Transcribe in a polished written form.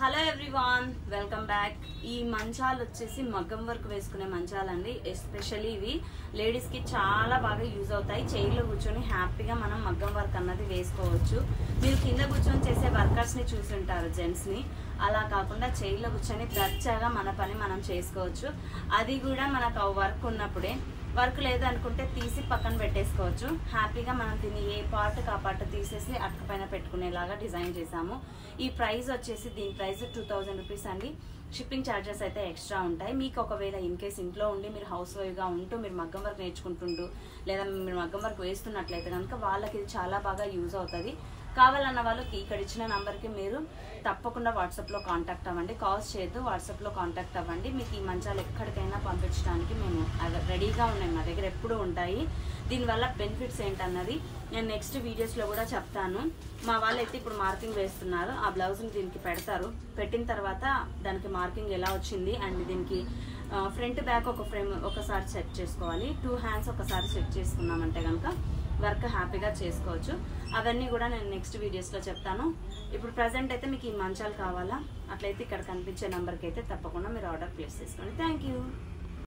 Hello everyone, welcome back. ఈ మంచాలు వచ్చేసి మగ్గం వర్క్ వేసుకునే మంచాలండి. ఎస్పెషల్లీ ఇవి లేడీస్ కి చాలా బాగా యూజ్ అవుతాయి. చైర్లో కూర్చొని హ్యాపీగా మనం మగ్గం వర్క్ అన్నది వేసుకోవచ్చు. మీరు కింద కూర్చొని చేసే వర్కర్స్ ని చూసుంటారు, జెంట్స్ ని. అలా కాకుండా చైర్లో కూర్చొని దర్జాగా మన పని మనం చేసుకోవచ్చు. అది కూడా మనకు వర్క్ ఉన్నప్పుడే. వర్క్ లేదు అనుకుంటే తీసి పక్కన పెట్టేసుకోవచ్చు. హ్యాపీగా మనం దీన్ని ఏ పార్ట్ ఆ పార్ట్ తీసేసి అక్క పైన పెట్టుకునేలాగా డిజైన్ చేసాము. ఈ ప్రైస్ వచ్చేసి దీని ప్రైస్ 2000 రూపీస్ అండి. షిప్పింగ్ ఛార్జెస్ అయితే ఎక్స్ట్రా ఉంటాయి. మీకు ఒకవేళ ఇన్ కేస్ ఇంట్లో ఉండి మీరు హౌస్ వైఫ్గా ఉంటూ మీరు మగ్గం వర్క్ నేర్చుకుంటుంటూ లేదా మీరు మగ్గం వర్క్ వేస్తున్నట్లయితే కనుక వాళ్ళకి ఇది చాలా బాగా యూజ్ అవుతుంది. కావాలన్న వాళ్ళకి ఇక్కడ ఇచ్చిన నంబర్కి మీరు తప్పకుండా వాట్సాప్లో కాంటాక్ట్ అవ్వండి. కాల్స్ చేయొద్దు, వాట్సాప్లో కాంటాక్ట్ అవ్వండి. మీకు ఈ మంచాలు ఎక్కడికైనా పంపించడానికి మేము రెడీగా ఉన్నాయి, మా దగ్గర ఎప్పుడూ ఉంటాయి. దీనివల్ల బెనిఫిట్స్ ఏంటన్నది నేను నెక్స్ట్ వీడియోస్లో కూడా చెప్తాను. మా వాళ్ళు అయితే ఇప్పుడు మార్కింగ్ వేస్తున్నారు. ఆ బ్లౌజ్ని దీనికి పెడతారు. పెట్టిన తర్వాత దానికి మార్కింగ్ ఎలా వచ్చింది అండ్ దీనికి ఫ్రంట్ బ్యాక్ ఒక ఫ్రేమ్ ఒకసారి సెట్ చేసుకోవాలి. 2 హ్యాండ్స్ ఒకసారి సెట్ చేసుకున్నామంటే కనుక వర్క్ హ్యాపీగా చేసుకోవచ్చు. అవన్నీ కూడా నేను నెక్స్ట్ వీడియోస్లో చెప్తాను. ఇప్పుడు ప్రజెంట్ అయితే మీకు ఈ మంచాలు కావాలా, అట్లయితే ఇక్కడ కనిపించే నెంబర్కి అయితే తప్పకుండా మీరు ఆర్డర్ ప్లేస్ చేసుకోండి. Thank you.